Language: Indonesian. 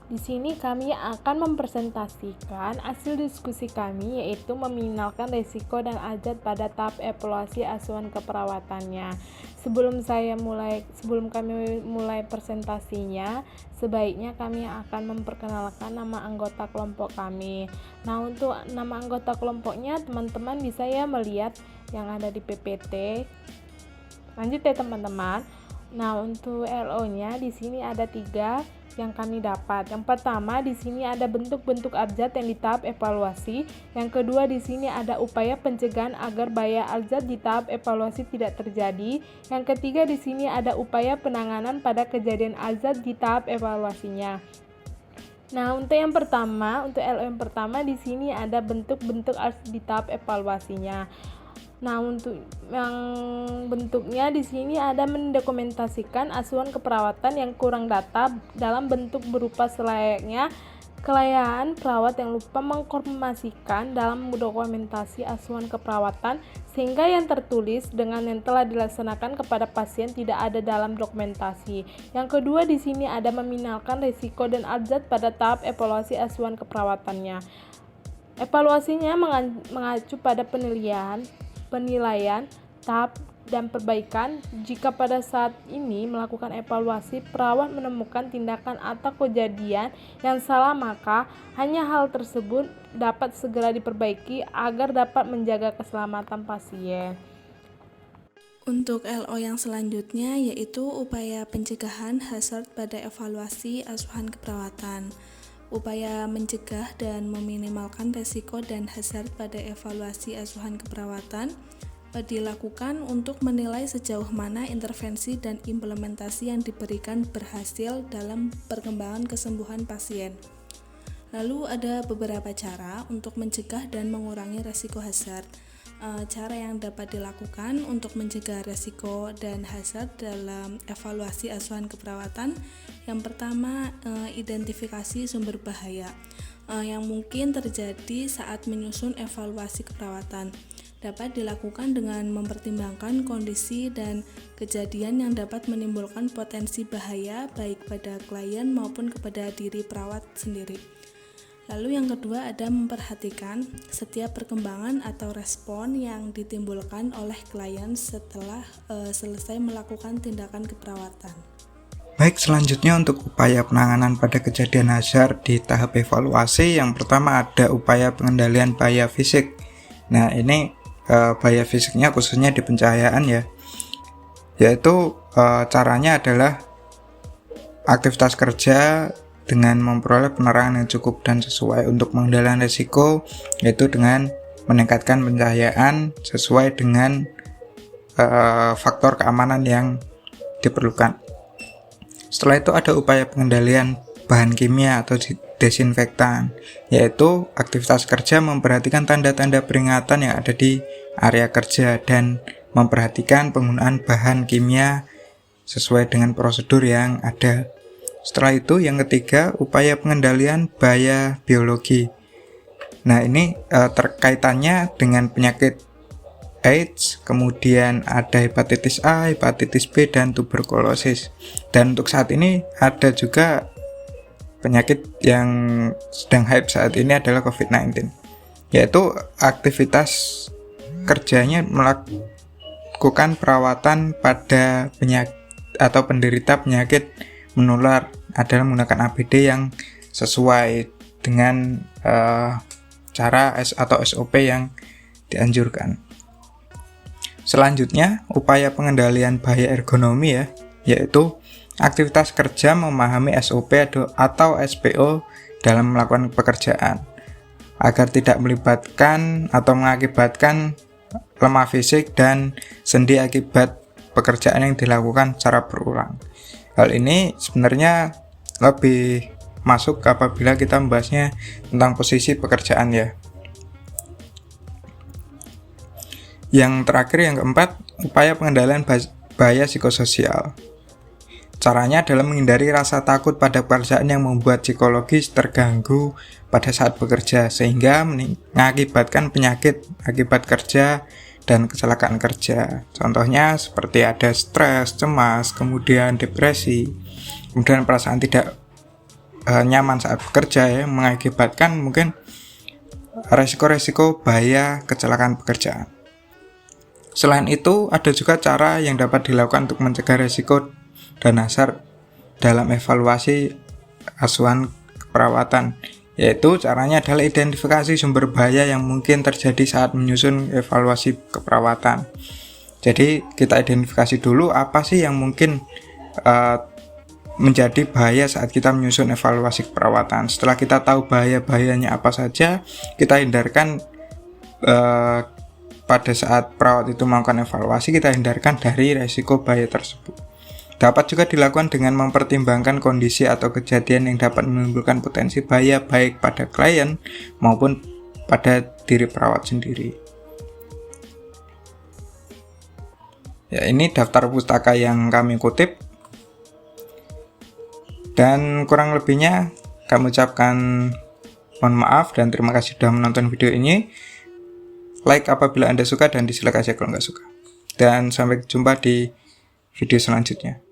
Di sini kami akan mempresentasikan hasil diskusi kami, yaitu meminimalkan risiko dan azab pada tahap evaluasi asuhan keperawatannya. Sebelum kami mulai presentasinya, sebaiknya kami akan memperkenalkan nama anggota kelompok kami. Nah, untuk nama anggota kelompoknya teman-teman bisa ya melihat yang ada di PPT. Lanjut ya teman-teman. Nah, untuk LO-nya di sini ada 3 yang kami dapat. Yang pertama di sini ada bentuk-bentuk abjad yang di tahap evaluasi. Yang kedua di sini ada upaya pencegahan agar bahaya abjad di tahap evaluasi tidak terjadi. Yang ketiga di sini ada upaya penanganan pada kejadian abjad di tahap evaluasinya. Nah, untuk yang pertama, untuk LO yang pertama di sini ada bentuk-bentuk abjad di tahap evaluasinya. Nah, untuk yang bentuknya di sini ada mendokumentasikan asuhan keperawatan yang kurang data dalam bentuk berupa selayaknya kelalaian perawat yang lupa mengkonfirmasikan dalam dokumentasi asuhan keperawatan sehingga yang tertulis dengan yang telah dilaksanakan kepada pasien tidak ada dalam dokumentasi. Yang kedua di sini ada meminimalkan risiko dan azab pada tahap evaluasi asuhan keperawatannya. Evaluasinya mengacu pada penilaian, tahap dan perbaikan. Jika pada saat ini melakukan evaluasi, perawat menemukan tindakan atau kejadian yang salah, maka hanya hal tersebut dapat segera diperbaiki agar dapat menjaga keselamatan pasien. Untuk LO yang selanjutnya yaitu upaya pencegahan hazard pada evaluasi asuhan keperawatan. Upaya mencegah dan meminimalkan risiko dan hazard pada evaluasi asuhan keperawatan dilakukan untuk menilai sejauh mana intervensi dan implementasi yang diberikan berhasil dalam perkembangan kesembuhan pasien. Lalu ada beberapa cara untuk mencegah dan mengurangi risiko hazard. Cara yang dapat dilakukan untuk mencegah risiko dan hazard dalam evaluasi asuhan keperawatan. Yang pertama, identifikasi sumber bahaya yang mungkin terjadi saat menyusun evaluasi keperawatan. Dapat dilakukan dengan mempertimbangkan kondisi dan kejadian yang dapat menimbulkan potensi bahaya baik pada klien maupun kepada diri perawat sendiri. Lalu yang kedua ada memperhatikan setiap perkembangan atau respon yang ditimbulkan oleh klien setelah selesai melakukan tindakan keperawatan. Baik, selanjutnya untuk upaya penanganan pada kejadian hazard di tahap evaluasi, yang pertama ada upaya pengendalian bahaya fisik. Nah, ini bahaya fisiknya khususnya di pencahayaan ya, yaitu caranya adalah aktivitas kerja dengan memperoleh penerangan yang cukup dan sesuai. Untuk mengendalikan risiko yaitu dengan meningkatkan pencahayaan sesuai dengan faktor keamanan yang diperlukan. Setelah itu ada upaya pengendalian bahan kimia atau desinfektan, yaitu aktivitas kerja memperhatikan tanda-tanda peringatan yang ada di area kerja dan memperhatikan penggunaan bahan kimia sesuai dengan prosedur yang ada. Setelah itu yang ketiga, upaya pengendalian bahaya biologi. Nah, ini terkaitannya dengan penyakit AIDS, kemudian ada hepatitis A, hepatitis B, dan tuberkulosis. Dan untuk saat ini ada juga penyakit yang sedang hype saat ini adalah COVID-19, yaitu aktivitas kerjanya melakukan perawatan pada penyakit atau penderita penyakit menular adalah menggunakan APD yang sesuai dengan cara atau SOP yang dianjurkan. Selanjutnya, upaya pengendalian bahaya ergonomi ya, yaitu aktivitas kerja memahami SOP atau SPO dalam melakukan pekerjaan agar tidak melibatkan atau mengakibatkan lemah fisik dan sendi akibat pekerjaan yang dilakukan secara berulang. Hal ini sebenarnya lebih masuk apabila kita membahasnya tentang posisi pekerjaan ya. Yang terakhir, yang keempat, upaya pengendalian bahaya psikososial. Caranya adalah menghindari rasa takut pada pekerjaan yang membuat psikologis terganggu pada saat bekerja sehingga mengakibatkan penyakit akibat kerja dan kecelakaan kerja. Contohnya seperti ada stres, cemas, kemudian depresi, kemudian perasaan tidak nyaman saat bekerja ya, mengakibatkan mungkin resiko-resiko bahaya kecelakaan pekerjaan. Selain itu, ada juga cara yang dapat dilakukan untuk mencegah resiko dan hazard dalam evaluasi asuhan keperawatan, yaitu caranya adalah identifikasi sumber bahaya yang mungkin terjadi saat menyusun evaluasi keperawatan. Jadi kita identifikasi dulu apa sih yang mungkin menjadi bahaya saat kita menyusun evaluasi keperawatan. Setelah kita tahu bahaya-bahayanya apa saja, kita hindarkan pada saat perawat itu melakukan evaluasi, kita hindarkan dari resiko bahaya tersebut. Dapat juga dilakukan dengan mempertimbangkan kondisi atau kejadian yang dapat menimbulkan potensi bahaya baik pada klien maupun pada diri perawat sendiri. Ya, ini daftar pustaka yang kami kutip. Dan kurang lebihnya kami ucapkan mohon maaf dan terima kasih sudah menonton video ini. Like apabila Anda suka dan dislike aja kalau nggak suka. Dan sampai jumpa di video selanjutnya.